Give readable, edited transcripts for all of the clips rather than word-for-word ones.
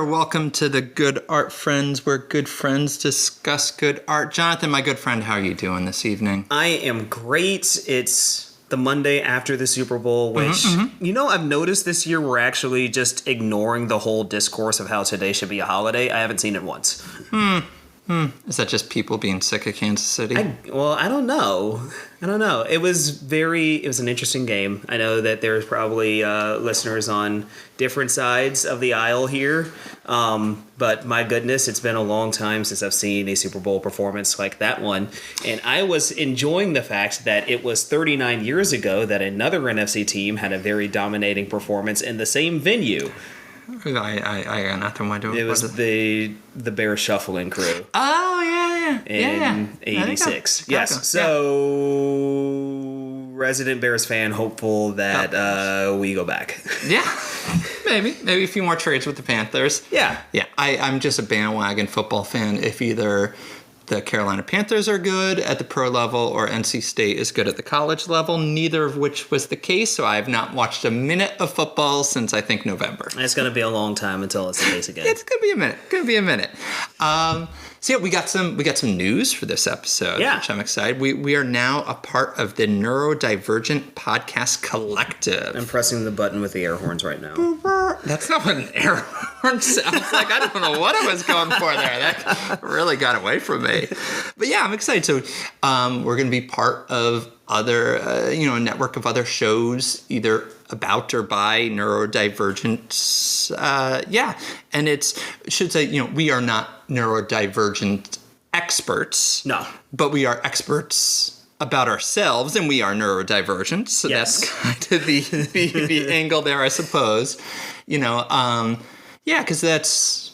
Welcome to the Good Art Friends, where good friends discuss good art. Jonathan, my good friend, how are you doing this evening? I am great. It's the Monday after the Super Bowl, which, I've noticed this year we're actually just ignoring the whole discourse of how today should be a holiday. I haven't seen it once. Is that just people being sick of Kansas City? I don't know. It was an interesting game. I know that there's probably listeners on different sides of the aisle here. But my goodness, it's been a long time since I've seen a Super Bowl performance like that one. And I was enjoying the fact that it was 39 years ago that another NFC team had a very dominating performance in the same venue. I got nothing. Why do it? Was the Bears Shuffling Crew. Oh, yeah. In 86. Yes. So, resident Bears fan, hopeful that we go back. Yeah. Maybe a few more trades with the Panthers. Yeah. I'm just a bandwagon football fan. If either the Carolina Panthers are good at the pro level or NC State is good at the college level, neither of which was the case. So I have not watched a minute of football since I think November. It's going to be a long time until it's the case again. It's going to be a minute. So yeah, we got some news for this episode, which I'm excited. We are now a part of the Neurodivergent Podcast Collective. I'm pressing the button with the air horns right now. That's not what an air horn sounds like. I don't know what I was going for there. That really got away from me. But yeah, I'm excited. So we're going to be part of other, a network of other shows, either about or by neurodivergent. And I should say, we are not neurodivergent experts. No. But we are experts about ourselves, and we are neurodivergent. So that's kind of the angle there, I suppose. Because that's,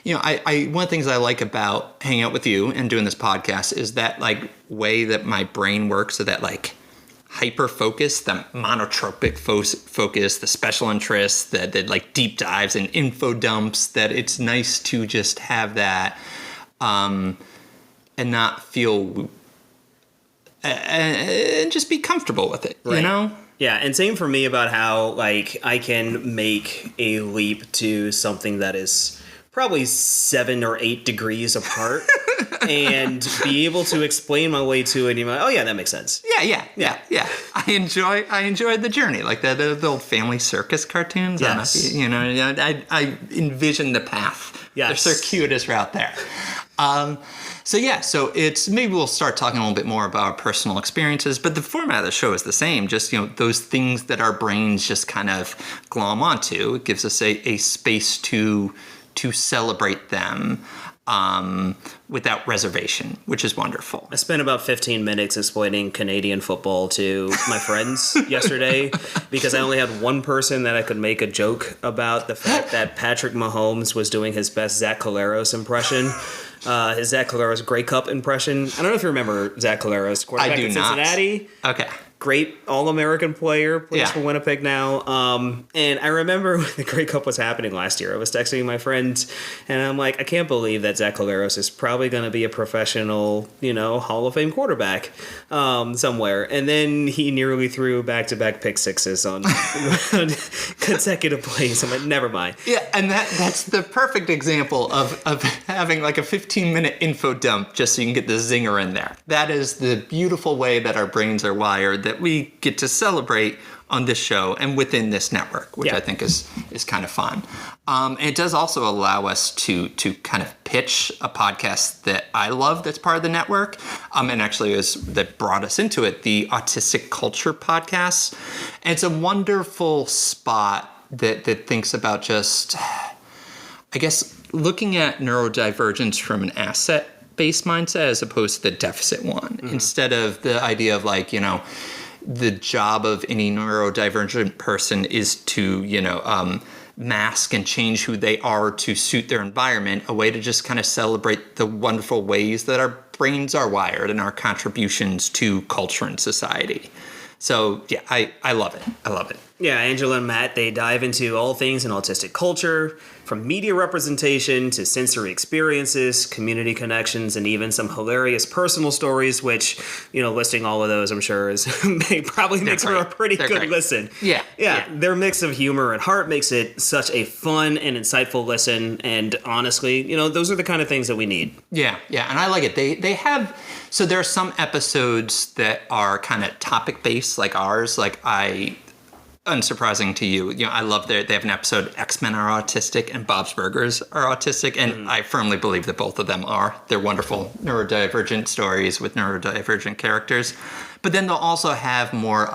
I one of the things I like about hanging out with you and doing this podcast is that way that my brain works, so that hyper focus, the monotropic focus, the special interests, the deep dives and info dumps, that it's nice to just have that and not feel and just be comfortable with it, right. Yeah, and same for me about how I can make a leap to something that is probably 7 or 8 degrees apart and be able to explain my way to it. And you're like, oh yeah, that makes sense. Yeah. I enjoyed the journey, like the old Family Circus cartoons. Yes. I envision the path. Yes. The circuitous route there. So it's, maybe we'll start talking a little bit more about our personal experiences, but the format of the show is the same. Just, those things that our brains just kind of glom onto. It gives us a space to celebrate them without reservation, which is wonderful. I spent about 15 minutes explaining Canadian football to my friends yesterday because I only had one person that I could make a joke about the fact that Patrick Mahomes was doing his best Zach Collaros impression. His Zach Collaros Grey Cup impression. I don't know if you remember Zach Collaros, quarterback in Cincinnati. Okay. Great All-American player, plays for Winnipeg now. And I remember when the Grey Cup was happening last year, I was texting my friends, and I'm like, I can't believe that Zach Collaros is probably going to be a professional, Hall of Fame quarterback somewhere. And then he nearly threw back-to-back pick sixes on consecutive plays. I'm like, never mind. Yeah, and that's the perfect example of having a 15-minute info dump just so you can get the zinger in there. That is the beautiful way that our brains are wired, that we get to celebrate on this show and within this network, which I think is kind of fun. And it does also allow us to kind of pitch a podcast that I love that's part of the network. And actually that brought us into it, the Autistic Culture Podcast. And it's a wonderful spot that thinks about just, I guess, looking at neurodivergence from an asset-based mindset as opposed to the deficit one. Mm-hmm. Instead of the idea of the job of any neurodivergent person is to, mask and change who they are to suit their environment, a way to just kind of celebrate the wonderful ways that our brains are wired and our contributions to culture and society. So, yeah, I love it. Yeah, Angela and Matt, they dive into all things in autistic culture, from media representation to sensory experiences, community connections, and even some hilarious personal stories, which, listing all of those, I'm sure, probably makes for a pretty good listen. Yeah. Their mix of humor and heart makes it such a fun and insightful listen, and honestly, those are the kind of things that we need. Yeah, and I like it. They have, so there are some episodes that are kind of topic-based, like ours, unsurprising to you, I love they have an episode, X-Men are autistic and Bob's Burgers are autistic, and I firmly believe that both of them are. They're wonderful neurodivergent stories with neurodivergent characters. But then they'll also have more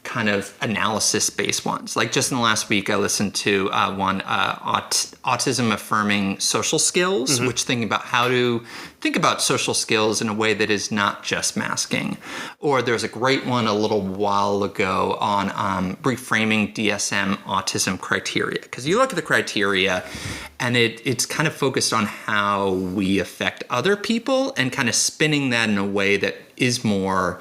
kind of analysis-based ones. Like just in the last week, I listened to one, Autism-Affirming Social Skills, which thinking about how to think about social skills in a way that is not just masking. Or there's a great one a little while ago on reframing DSM autism criteria. Because you look at the criteria, and it's kind of focused on how we affect other people and kind of spinning that in a way that is more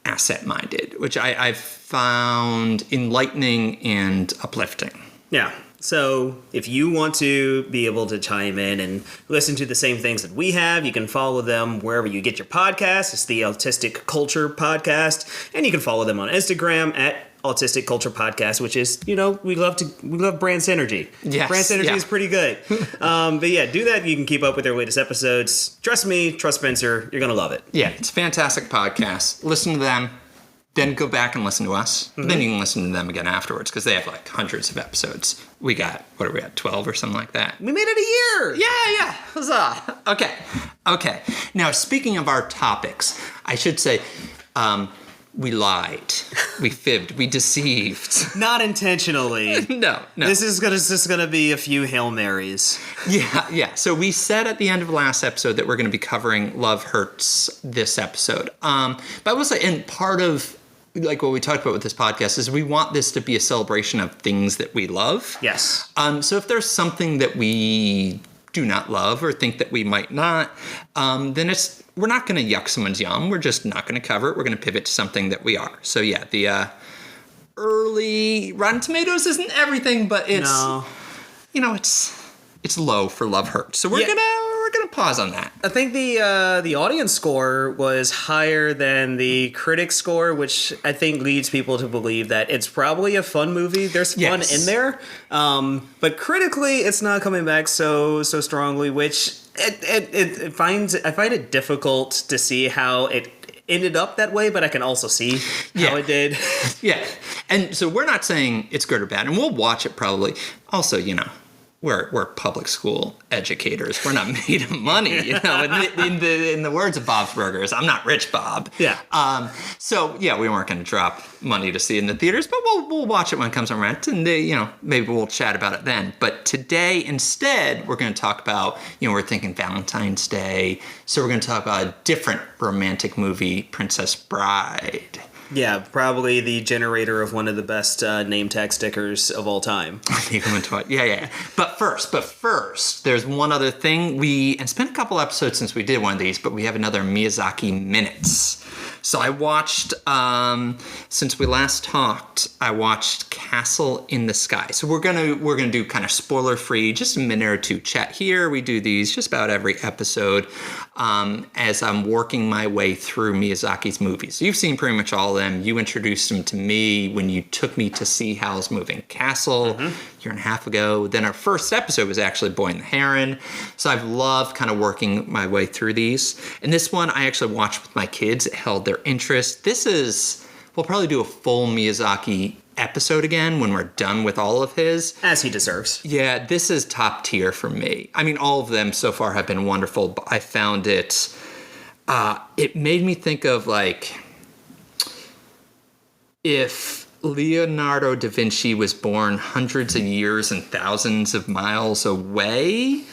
asset-minded, which I've found enlightening and uplifting. Yeah. So if you want to be able to chime in and listen to the same things that we have, you can follow them wherever you get your podcasts. It's the Autistic Culture Podcast. And you can follow them on Instagram at Autistic Culture Podcast, which is, we love brand synergy. Yes, brand synergy is pretty good. But yeah, do that. You can keep up with their latest episodes. Trust me, trust Spencer. You're going to love it. Yeah, it's a fantastic podcast. Listen to them, then go back and listen to us. Then you can listen to them again afterwards because they have like hundreds of episodes. We got, 12 or something like that? We made it a year. Yeah. Huzzah. Okay. Now, speaking of our topics, I should say, we lied, we fibbed, we deceived. Not intentionally. No. This is gonna be a few Hail Marys. Yeah. So we said at the end of last episode that we're going to be covering Love Hurts this episode. But I will say, and part of like what we talked about with this podcast is we want this to be a celebration of things that we love. Yes. So if there's something that we do not love or think that we might not, then we're not going to yuck someone's yum. We're just not going to cover it. We're going to pivot to something that we are. So yeah, the early Rotten Tomatoes isn't everything, but it's it's low for Love Hurts. So we're gonna pause on that. I think the audience score was higher than the critic score, which I think leads people to believe that it's probably a fun movie. There's fun in there, but critically, it's not coming back so strongly. Which I find it difficult to see how it ended up that way, but I can also see how it did. Yeah, and so we're not saying it's good or bad, and we'll watch it probably. Also, we're public school educators. We're not made of money, In the words of Bob's Burgers, I'm not rich, Bob. Yeah. So yeah, we weren't going to drop money to see it in the theaters, but we'll watch it when it comes on rent, and maybe we'll chat about it then. But today, instead, we're going to talk about we're thinking Valentine's Day, so we're going to talk about a different romantic movie, Princess Bride. Yeah, probably the generator of one of the best name tag stickers of all time. Yeah. But first, there's one other thing. It's been a couple episodes since we did one of these, but we have another Miyazaki Minutes. So I watched, since we last talked, I watched Castle in the Sky. So we're gonna do kind of spoiler-free, just a minute or two chat here. We do these just about every episode as I'm working my way through Miyazaki's movies. So you've seen pretty much all of them. You introduced them to me when you took me to see Howl's Moving Castle a year and a half ago. Then our first episode was actually Boy and the Heron. So I've loved kind of working my way through these. And this one I actually watched with my kids. It held their interest. We'll probably do a full Miyazaki episode again when we're done with all of his. As he deserves. Yeah, this is top tier for me. I mean, all of them so far have been wonderful, but I found it made me think of like if Leonardo da Vinci was born hundreds of years and thousands of miles away,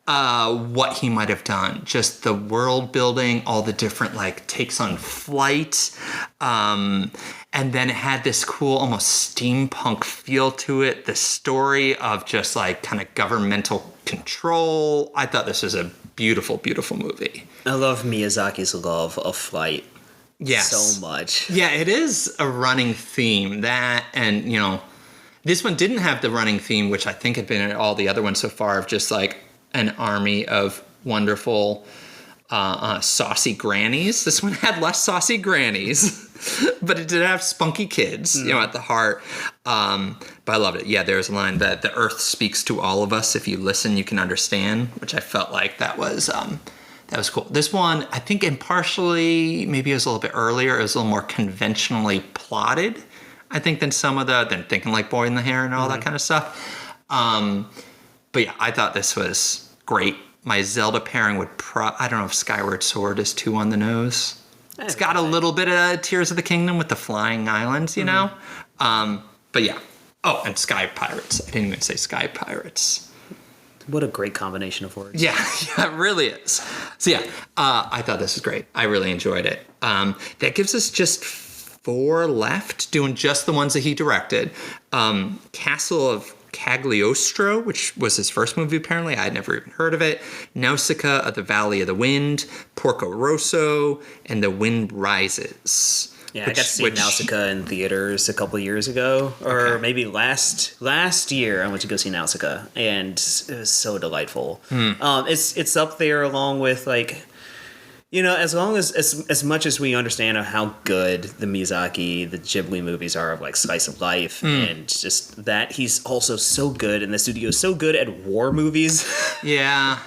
what he might have done. Just the world building, all the different takes on flight, and then it had this cool almost steampunk feel to it. The story of just kind of governmental control. I thought this was a beautiful, beautiful movie. I love Miyazaki's love of flight. Yes. so much. Yeah, it is a running theme. That, and, this one didn't have the running theme, which I think had been in all the other ones so far, of just like an army of wonderful saucy grannies. This one had less saucy grannies, but it did have spunky kids, at the heart. But I loved it. Yeah, there's a line that the earth speaks to all of us. If you listen, you can understand, which I felt like that was cool. This one, I think impartially, maybe it was a little bit earlier. It was a little more conventionally plotted, I think, than Thinking Like Boy in the Hair and all that kind of stuff. But yeah, I thought this was great. My Zelda pairing would I don't know if Skyward Sword is too on the nose. It's got a little bit of Tears of the Kingdom with the flying islands, you know? But yeah. Oh, and Sky Pirates. I didn't even say Sky Pirates. What a great combination of words. Yeah, it really is. So yeah, I thought this was great. I really enjoyed it. That gives us just 4 left, doing just the ones that he directed. Castle of Cagliostro, which was his first movie apparently. I had never even heard of it. Nausicaa of the Valley of the Wind, Porco Rosso, and The Wind Rises. Yeah, I got to see Nausicaa in theaters a couple years ago, or maybe last year. I went to go see Nausicaa, and it was so delightful. It's up there along with as long as much as we understand how good the Miyazaki, the Ghibli movies are of like slice of life, and just that he's also so good, and the studio is so good at war movies. Yeah.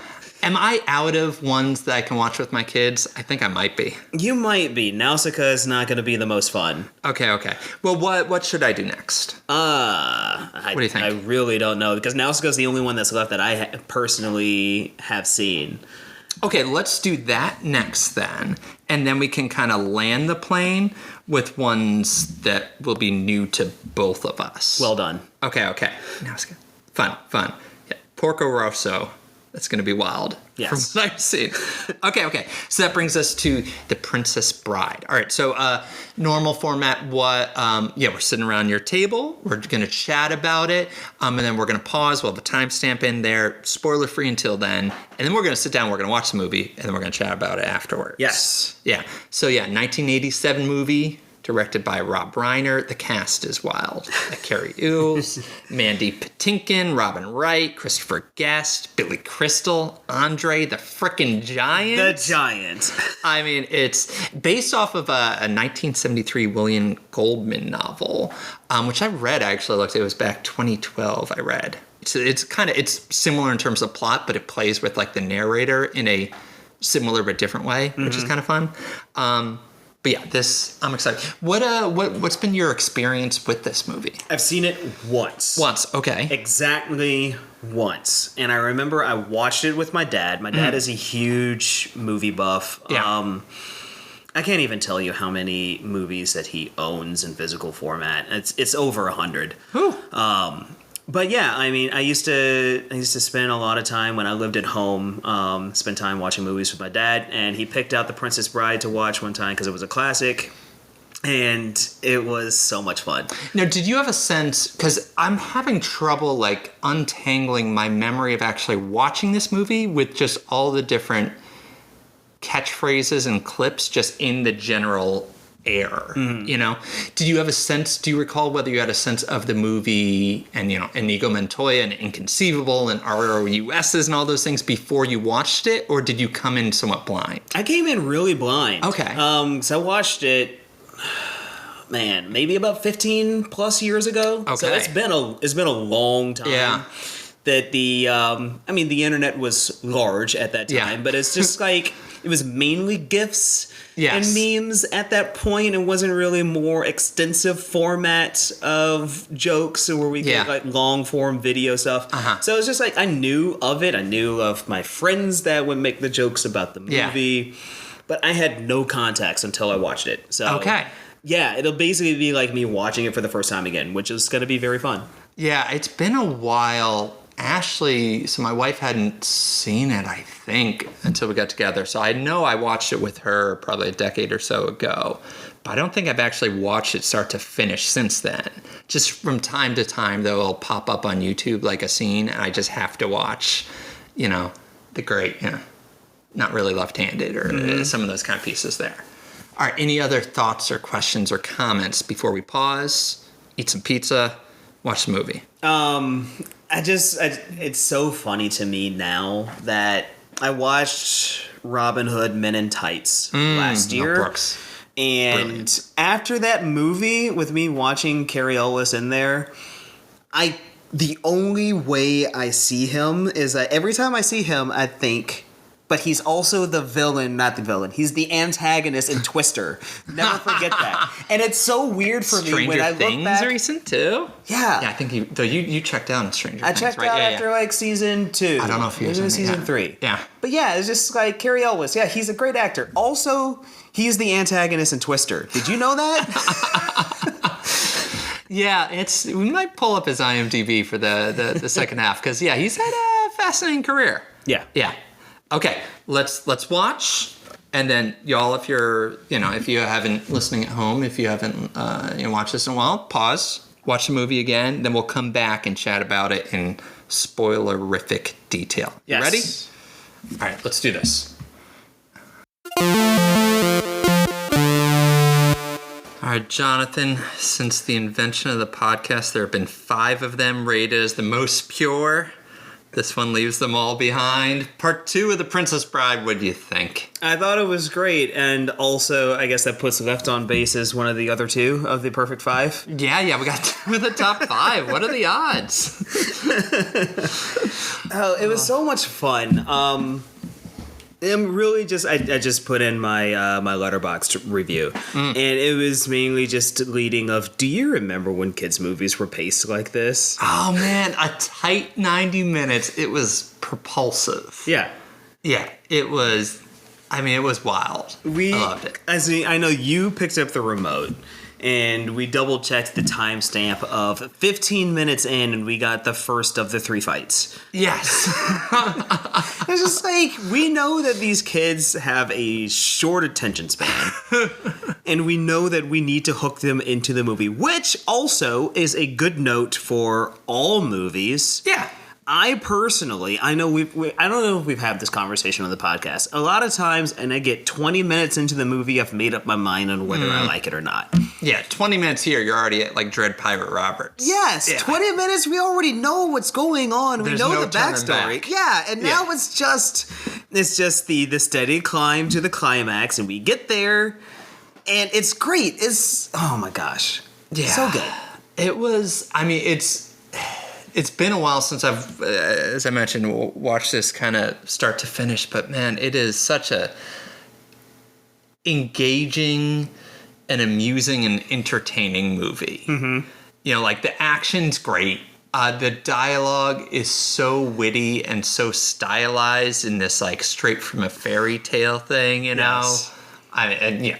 Am I out of ones that I can watch with my kids? I think I might be. You might be. Nausicaa is not going to be the most fun. Okay. Well, what should I do next? What do you think? I really don't know, because Nausicaa is the only one that's left that I personally have seen. Okay, let's do that next then. And then we can kind of land the plane with ones that will be new to both of us. Well done. Okay. Now it's good. Fun. Yeah. Porco Rosso. That's going to be wild. Yes. From what I've seen. Okay. So that brings us to The Princess Bride. All right. So normal format. We're sitting around your table. We're going to chat about it. And then we're going to pause. We'll have a timestamp in there. Spoiler free until then. And then we're going to sit down. We're going to watch the movie. And then we're going to chat about it afterwards. Yes. Yeah. So 1987 movie. Directed by Rob Reiner. The cast is wild. Carrie Elves, Mandy Patinkin, Robin Wright, Christopher Guest, Billy Crystal, Andre the frickin' Giant. The Giant. I mean, it's based off of a 1973 William Goldman novel, which I read. I actually looked. It was back 2012. I read. It's similar in terms of plot, but it plays with like the narrator in a similar but different way, which is kind of fun. But yeah, I'm excited. What's been your experience with this movie? I've seen it once. Okay. Exactly once. And I remember I watched it with my dad. My dad is a huge movie buff. Yeah. I can't even tell you how many movies that he owns in physical format. It's over 100. Ooh. But yeah, I mean, I used to spend a lot of time when I lived at home, spend time watching movies with my dad, and he picked out The Princess Bride to watch one time because it was a classic, and it was so much fun. Now, did you have a sense, because I'm having trouble like untangling my memory of actually watching this movie with just all the different catchphrases and clips just in the general air, Did you have a sense, do you recall whether you had a sense of the movie and, Inigo Montoya and Inconceivable and ROUSs and all those things before you watched it, or did you come in somewhat blind? I came in really blind. Okay. So I watched it, man, maybe about 15 plus years ago. Okay. So it's been a long time. Yeah. That the internet was large at that time, but it's just like, it was mainly GIFs and memes at that point. It wasn't really more extensive format of jokes where we get like long form video stuff. So it's just like, I knew of it. I knew of my friends that would make the jokes about the movie, but I had no context until I watched it. So yeah, it'll basically be like me watching it for the first time again, which is going to be very fun. Yeah, it's been a while. Ashley, so my wife hadn't seen it, I think, until we got together. So I know I watched it with her probably a decade or so ago. But I don't think I've actually watched it start to finish since then. Just from time to time, though, it'll pop up on YouTube like a scene, and I just have to watch, the great, Not Really Left-Handed or some of those kind of pieces there. All right, any other thoughts or questions or comments before we pause, eat some pizza, watch the movie? It's so funny to me now that I watched Robin Hood Men in Tights last year. Brooks. And Brilliant. after that movie, with me watching Carrie Ellis in there, the only way I see him is that every time I see him, I think, but he's also the villain, not the villain. He's the antagonist in Twister. Never forget that. And it's so weird for me when I look Things back. recent too. Yeah. Yeah, I think you checked out on Stranger I Things. checked right? out Yeah, after like season 2. I don't know if he was in in season yeah. 3. Yeah. But yeah, it's just like Carrie Elwes. Yeah, he's a great actor. Also, he's the antagonist in Twister. Did you know that? Yeah, we might pull up his IMDb for the second half because he's had a fascinating career. Yeah. Yeah. Okay, let's watch, and then y'all, if you haven't listening at home, if you haven't watched this in a while, pause, watch the movie again, then we'll come back and chat about it in spoilerific detail. You ready? All right, let's do this. All right, Jonathan, since the invention of the podcast, there have been 5 of them rated as the most pure. This one leaves them all behind. Part 2 of The Princess Bride, what do you think? I thought it was great, and also I guess that puts Left on Base as one of the other 2 of the perfect 5. Yeah, we got 2 of the top 5. What are the odds? Oh, it was so much fun. I'm really I just put in my my Letterboxd review, and it was mainly just leading of, do you remember when kids' movies were paced like this? Oh man, a tight 90 minutes. It was propulsive. Yeah. Yeah, it was. I mean, it was wild. I loved it. I know you picked up the remote, and we double checked the timestamp of 15 minutes in, and we got the first of the 3 fights. Yes. It's just like, we know that these kids have a short attention span, and we know that we need to hook them into the movie, which also is a good note for all movies. Yeah. I personally, I know I don't know if we've had this conversation on the podcast. A lot of times, and I get 20 minutes into the movie, I've made up my mind on whether I like it or not. Yeah, 20 minutes here, you're already at like Dread Pirate Roberts. Yes, Yeah. 20 minutes, we already know what's going on. There's we know no the turning backstory. back. Yeah, and now Yeah. it's just the steady climb to the climax, and we get there, and it's great. Oh my gosh. Yeah. So good. It was, I mean, it's been a while since I've, as I mentioned, watched this kind of start to finish, but man, it is such a engaging and amusing and entertaining movie. Mm-hmm. Like the action's great. The dialogue is so witty and so stylized in this like straight from a fairy tale thing, Yes.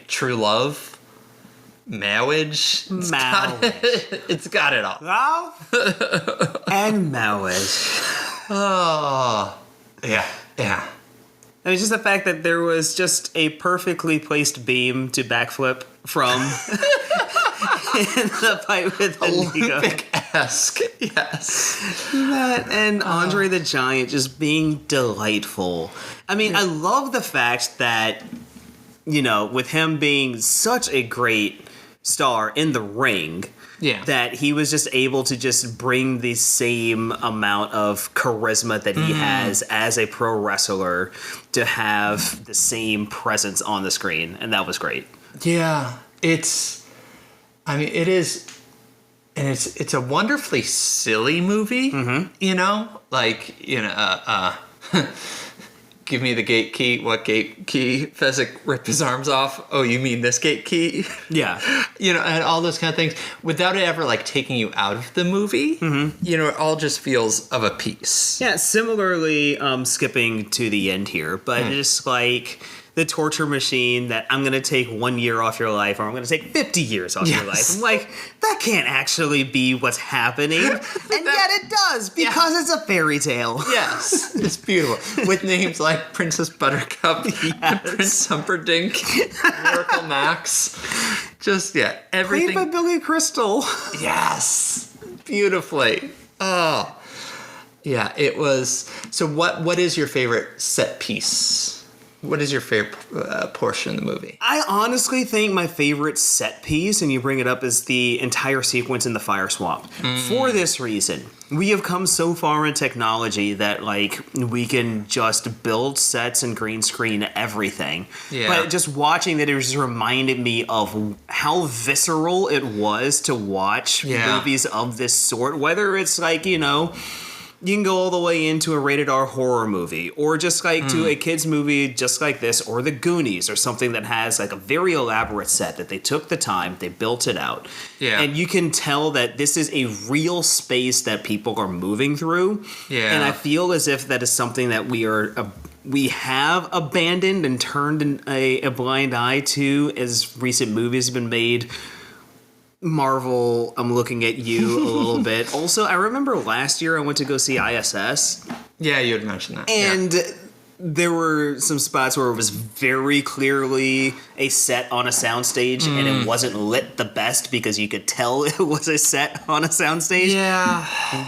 true love. Marriage. It's got it all. Love and marriage. Oh, yeah. I mean, just the fact that there was just a perfectly placed beam to backflip from in the fight with Inigo. Olympic-esque, yes. That and Andre the Giant just being delightful. I mean, I love the fact that, with him being such a great star in the ring, that he was just able to just bring the same amount of charisma that he has as a pro wrestler to have the same presence on the screen, and that was great. Yeah, it is, and it's a wonderfully silly movie, give me the gate key. What gate key? Fezzik ripped his arms off. Oh, you mean this gate key? Yeah. And all those kind of things without it ever like taking you out of the movie. Mm-hmm. It all just feels of a piece. Yeah, similarly, skipping to the end here, but just like the torture machine that I'm going to take 1 year off your life, or I'm going to take 50 years off your life. I'm like, that can't actually be what's happening. And yet it does, because it's a fairy tale. Yes, it's beautiful. With names like Princess Buttercup, Prince Humperdinck, Miracle Max. Just, everything. Played by Billy Crystal. Yes, beautifully. Oh, yeah, it was. So what is your favorite set piece? What is your favorite portion of the movie? I honestly think my favorite set piece, and you bring it up, is the entire sequence in the fire swamp. For this reason, we have come so far in technology that like we can just build sets and green screen everything. Yeah. But just watching that, it just reminded me of how visceral it was to watch movies of this sort. Whether it's like, you know, you can go all the way into a rated R horror movie, or just like to a kids movie just like this, or The Goonies, or something that has like a very elaborate set that they took the time, they built it out. Yeah. And you can tell that this is a real space that people are moving through. Yeah. And I feel as if that is something that we have abandoned and turned a blind eye to as recent movies have been made. Marvel, I'm looking at you a little bit. Also, I remember last year I went to go see ISS. Yeah, you had mentioned that. And there were some spots where it was very clearly a set on a soundstage, and it wasn't lit the best because you could tell it was a set on a soundstage. Yeah.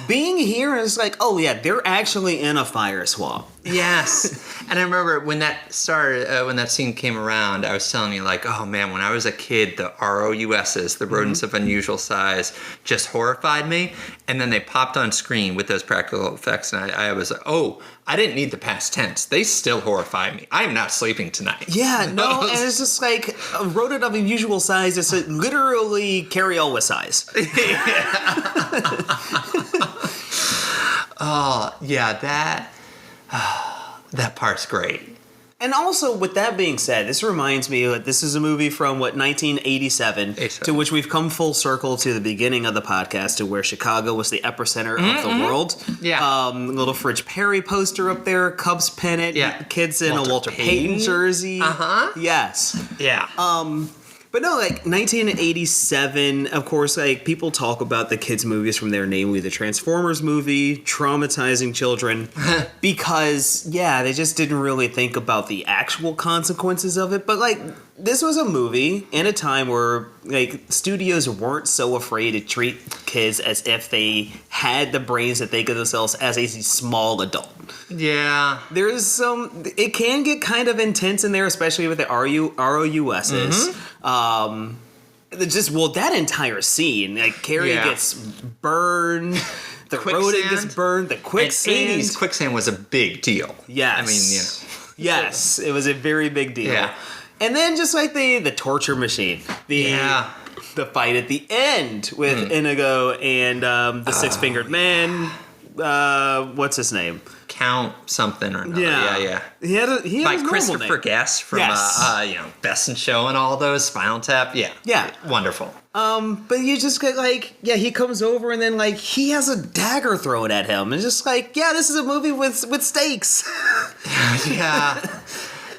Being here is like, oh yeah, they're actually in a fire swamp. Yes. And I remember when that started, when that scene came around, I was telling you, like, oh man, when I was a kid, the ROUSs, the rodents of unusual size, just horrified me. And then they popped on screen with those practical effects, and I was like, oh, I didn't need the past tense. They still horrify me. I'm not sleeping tonight. Yeah, no, and it's just like a rodent of unusual size. It's literally Carrie Elwes size. Oh, yeah, that part's great. And also, with that being said, this reminds me that this is a movie from, 1987, to which we've come full circle to the beginning of the podcast, to where Chicago was the epicenter of the world. Yeah. Little Fridge Perry poster up there, Cubs pennant, kids in a Walter Payton jersey. Uh-huh. Yes. Yeah. But no, like 1987, of course, like people talk about the kids' movies from there, namely the Transformers movie, traumatizing children, because, they just didn't really think about the actual consequences of it. But like, this was a movie in a time where like studios weren't so afraid to treat kids as if they had the brains to think of themselves as a small adult. Yeah. There's it can get kind of intense in there, especially with the ROUSs. That entire scene, like Carrie gets burned, the rodent gets burned, the quicksand. And 80s quicksand was a big deal. Yes. I mean, Yes, it was a very big deal. Yeah. And then just like the torture machine, the fight at the end with Inigo and the six-fingered man. What's his name? Count something or another. Yeah. He had By his normal Christopher name. Guest from Best in Show and all those, Spinal Tap. Yeah. Wonderful. But you just get like, he comes over and then like he has a dagger thrown at him, and just like, this is a movie with stakes.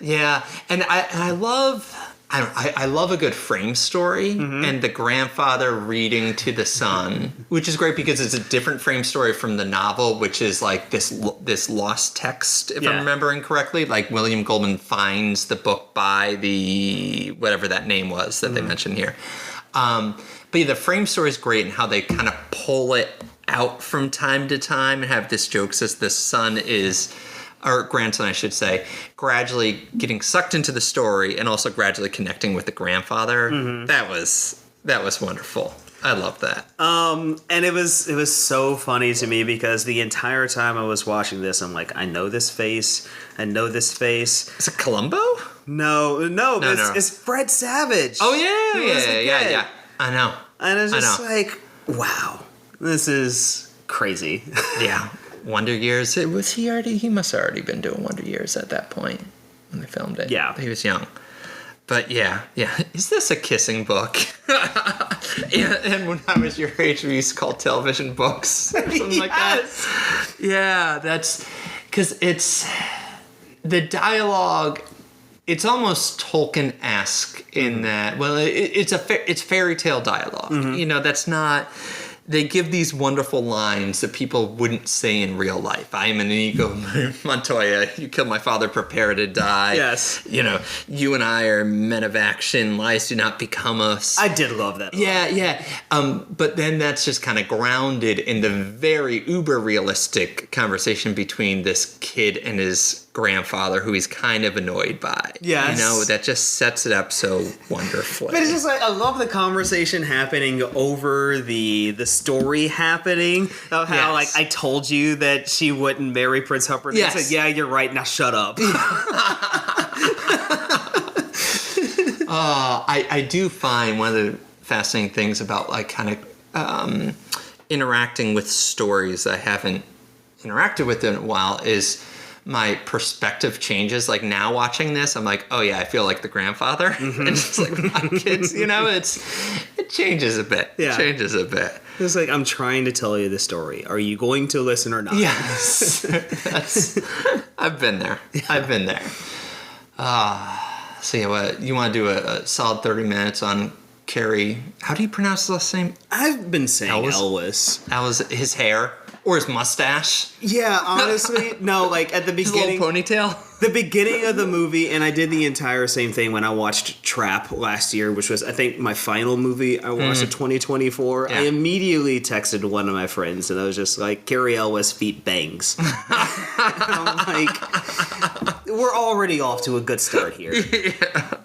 Yeah, and I love a good frame story, and the grandfather reading to the son, which is great because it's a different frame story from the novel, which is like this lost text, if I'm remembering correctly. Like William Goldman finds the book by the whatever that name was that they mentioned here. But the frame story is great, and how they kind of pull it out from time to time and have this joke as the son is, or grandson, I should say, gradually getting sucked into the story and also gradually connecting with the grandfather. That was wonderful. I love that. And it was so funny to me because the entire time I was watching this, I'm like, I know this face. Is it Columbo? No, it's Fred Savage. Oh yeah. I know. And it's just like, wow, this is crazy. Yeah. Wonder Years. He must have already been doing Wonder Years at that point when they filmed it. Yeah. He was young. But yeah. Is this a kissing book? And when I was your age, we used to call television books or something like that. Yeah, that's because it's the dialogue. It's almost Tolkien-esque in that. Well, it's fairy tale dialogue. That's not. They give these wonderful lines that people wouldn't say in real life. I am an Inigo Montoya. You killed my father, prepare to die. Yes. You and I are men of action. Lies do not become us. I did love that. Yeah. But then that's just kind of grounded in the very uber realistic conversation between this kid and his grandfather who he's kind of annoyed by. Yes. You know, that just sets it up so wonderfully. But it's just like, I love the conversation happening over the story happening of how, like, I told you that she wouldn't marry Prince Humperdinck. Yes. It's like, yeah, you're right, now shut up. I do find one of the fascinating things about, like, kind of interacting with stories I haven't interacted with in a while is my perspective changes. Like, now watching this, I'm like, oh yeah, I feel like the grandfather. And it's like with my kids, you know, it changes a bit. Yeah. It changes a bit. It's like, I'm trying to tell you the story. Are you going to listen or not? Yes. I've been there. I've been there. So yeah, what, you want to do a solid 30 minutes on Carrie? How do you pronounce the last name? I've been saying Elvis. Elvis, his hair or his mustache? Yeah, honestly, no. Like at the His beginning, little ponytail. the beginning of the movie, and I did the entire same thing when I watched Trap last year, which was, I think, my final movie I watched in 2024. Yeah. I immediately texted one of my friends, and I was just like, Carrie Elwes feet bangs. And I'm like, we're already off to a good start here.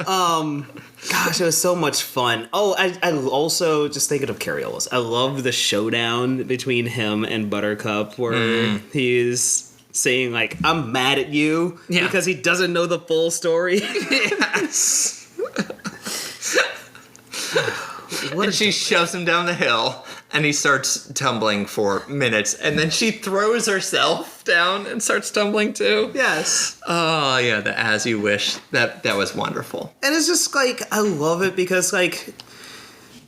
Gosh, it was so much fun. Oh, I also, just thinking of Carrie Elwes, I love the showdown between him and Buttercup where he's saying, like, I'm mad at you because he doesn't know the full story. Yes. And she shoves him down the hill, and he starts tumbling for minutes, and then she throws herself down and starts tumbling too. Yes. Oh yeah, the As You Wish. That was wonderful. And it's just like, I love it because, like,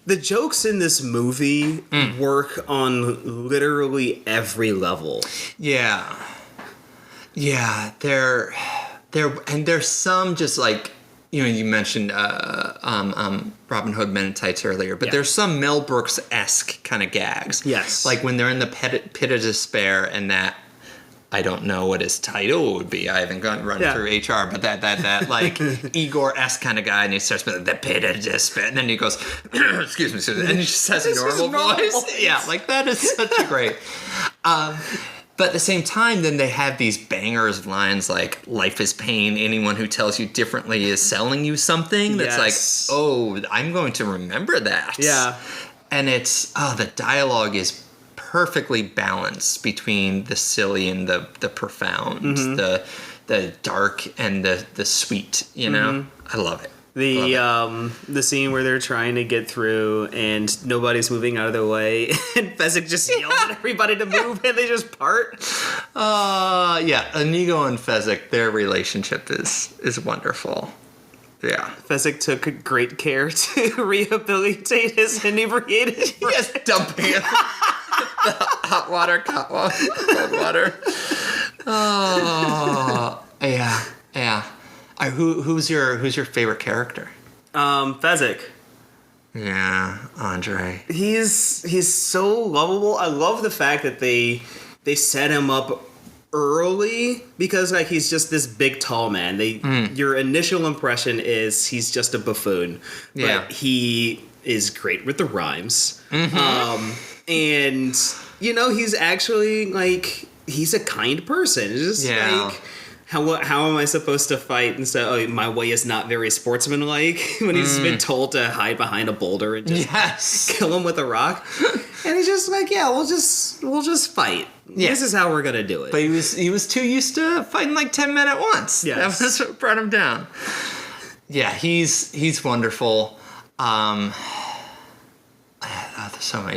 the jokes in this movie work on literally every level. Yeah. Yeah, and there's some just like, you know, you mentioned Robin Hood Men in Tights earlier, but there's some Mel Brooks-esque kind of gags. Yes. Like when they're in the pit of despair and that, I don't know what his title would be. I haven't run through HR, but that like Igor-esque kind of guy, and he starts with the pit of despair, and then he goes, excuse me, and he just has a normal voice. Yeah, like that is such a great. But at the same time, then they have these bangers of lines like, life is pain, anyone who tells you differently is selling you something. That's like, oh, I'm going to remember that. Yeah. And it's, the dialogue is perfectly balanced between the silly and the profound, the dark and the sweet, you know? I love it. The scene where they're trying to get through and nobody's moving out of their way, and Fezzik just yells at everybody to move, and they just part. Inigo and Fezzik, their relationship is wonderful. Yeah. Fezzik took great care to rehabilitate his inebriated friend. Yes, dumping it. The hot water, cold water. Oh, yeah. Who's your favorite character? Fezzik. Yeah, Andre. He's so lovable. I love the fact that they set him up early because, like, he's just this big tall man. Your initial impression is he's just a buffoon, but he is great with the rhymes. And you know, he's actually, like, he's a kind person. It's just like, how am I supposed to fight and say, oh, my way is not very sportsmanlike, when he's been told to hide behind a boulder and just kill him with a rock? And he's just like, yeah, we'll just fight. Yeah. This is how we're gonna do it. But he was too used to fighting like 10 men at once. Yeah, that was what brought him down. Yeah, he's wonderful. There's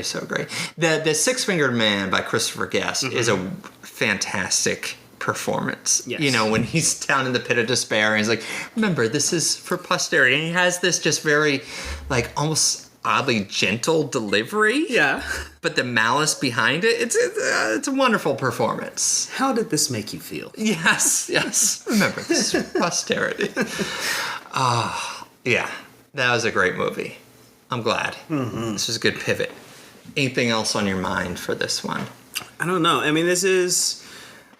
so great. The Six Fingered Man by Christopher Guest is a fantastic performance. Yes. You know, when he's down in the pit of despair and he's like, remember, this is for posterity. And he has this just very, like, almost oddly gentle delivery. Yeah. But the malice behind it, it's a wonderful performance. How did this make you feel? Yes. Remember, this is for posterity. Yeah. That was a great movie. I'm glad. This was a good pivot. Anything else on your mind for this one? I don't know. I mean,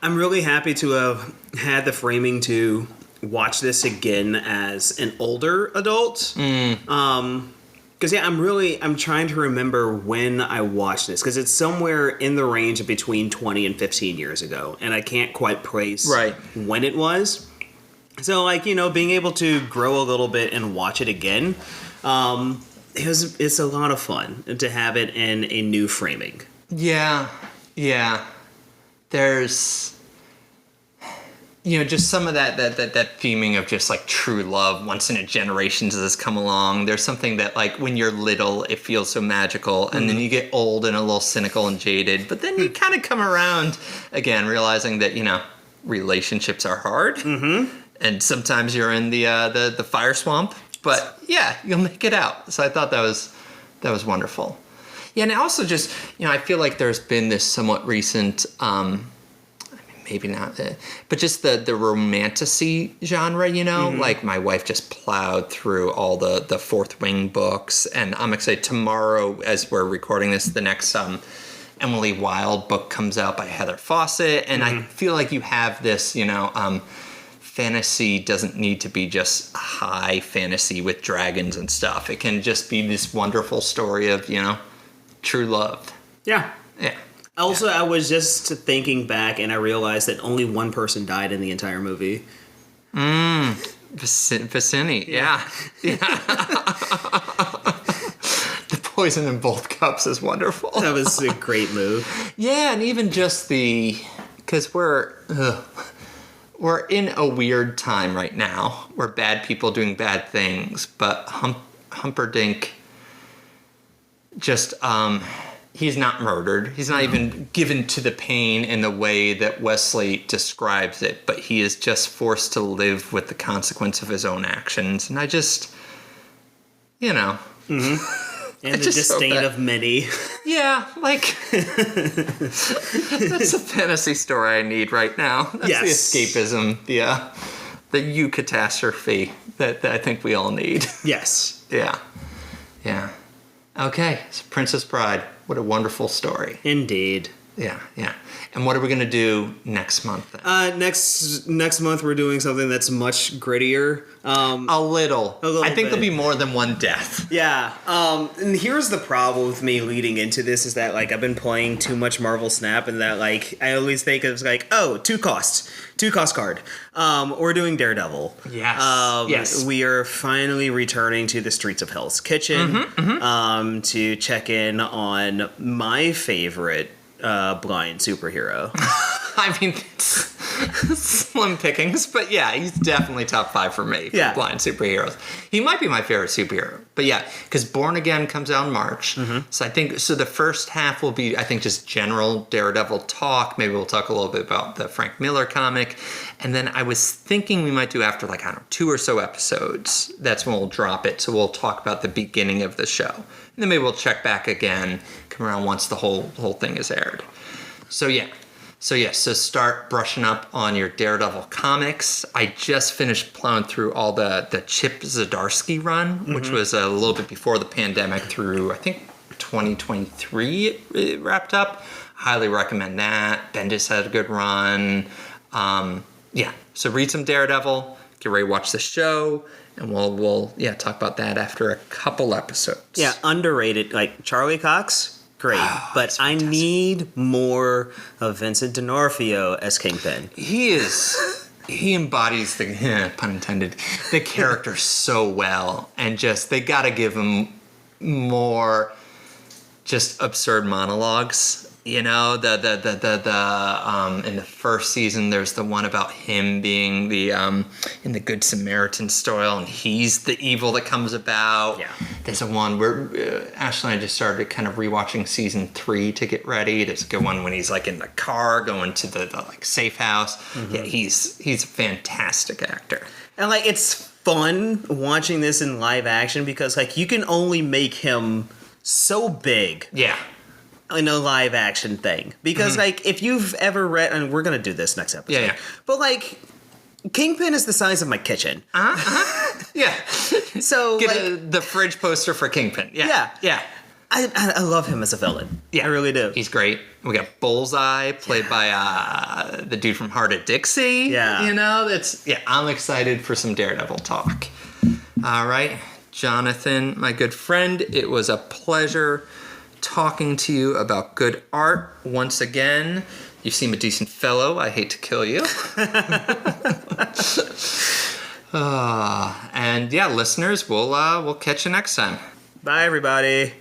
I'm really happy to have had the framing to watch this again as an older adult. Because I'm trying to remember when I watched this, because it's somewhere in the range of between 20 and 15 years ago, and I can't quite place when it was. So, like, being able to grow a little bit and watch it again, it's a lot of fun to have it in a new framing. Yeah. There's, just some of that theming of just like true love, once in a generation does this come along. There's something that, like, when you're little, it feels so magical, and then you get old and a little cynical and jaded, but then you kind of come around again, realizing that, relationships are hard, and sometimes you're in the fire swamp, but yeah, you'll make it out. So I thought that was wonderful. Yeah, and also just, I feel like there's been this somewhat recent, maybe not, but just the romantasy genre, like my wife just plowed through all the Fourth Wing books, and I'm excited. Tomorrow, as we're recording this, the next Emily Wilde book comes out by Heather Fawcett, and I feel like you have this, fantasy doesn't need to be just high fantasy with dragons and stuff. It can just be this wonderful story of, true love. Yeah. Yeah. Also, I was just thinking back, and I realized that only one person died in the entire movie. Vicini. Yeah. The poison in both cups is wonderful. That was a great move. Yeah, and even just because we're in a weird time right now. We're bad people doing bad things, but Humperdinck just, he's not murdered. He's not even given to the pain in the way that Wesley describes it, but he is just forced to live with the consequence of his own actions. And I just, And the disdain of many. Yeah, like, that's a fantasy story I need right now. That's the escapism, the eucatastrophe that I think we all need. Yes. Yeah. Okay, so Princess Bride. What a wonderful story. Indeed. Yeah. And what are we going to do next month then? Next month we're doing something that's much grittier. A little. I think bit. there'll be more than one death. Yeah. And here's the problem with me leading into this is that, like, I've been playing too much Marvel Snap, and that, like, I always think it's like, two cost card. We're doing Daredevil. Yes. Yes. We are finally returning to the streets of Hell's Kitchen to check in on my favorite blind superhero. I mean, slim pickings, but yeah, he's definitely top 5 for me for blind superheroes. He might be my favorite superhero, but yeah, because Born Again comes out in March. So I think, the first half will be, I think, just general Daredevil talk. Maybe we'll talk a little bit about the Frank Miller comic. And then I was thinking we might do after, like, 2 or so episodes. That's when we'll drop it. So we'll talk about the beginning of the show. And then maybe we'll check back again, come around once the whole thing is aired. So start brushing up on your Daredevil comics. I just finished plowing through all the Chip Zdarsky run, which was a little bit before the pandemic through, I think, 2023 it wrapped up. Highly recommend that. Bendis had a good run. So read some Daredevil, get ready to watch the show, and we'll talk about that after a couple episodes. Yeah, underrated. Like, Charlie Cox, great, but I need more of Vincent D'Onofrio as Kingpin. He embodies the, pun intended, the character so well, and just, they gotta give him more just absurd monologues. In the first season, there's the one about him being in the Good Samaritan style, and he's the evil that comes about. Yeah. There's a one where Ashley and I just started kind of rewatching season 3 to get ready. There's a good one when he's, like, in the car going to the like safe house. Yeah, he's a fantastic actor. And, like, it's fun watching this in live action because, like, you can only make him so big. Yeah. In a live action thing, because like, if you've ever read, and we're gonna do this next episode, but like, Kingpin is the size of my kitchen. Yeah. So get the fridge poster for Kingpin. Yeah. I love him as a villain. Yeah, I really do. He's great. We got Bullseye, played by the dude from Heart of Dixie. Yeah. I'm excited for some Daredevil talk. All right. Jonathan, my good friend, it was a pleasure talking to you about good art once again. You seem a decent fellow. I hate to kill you. And yeah, listeners, we'll catch you next time. Bye, everybody.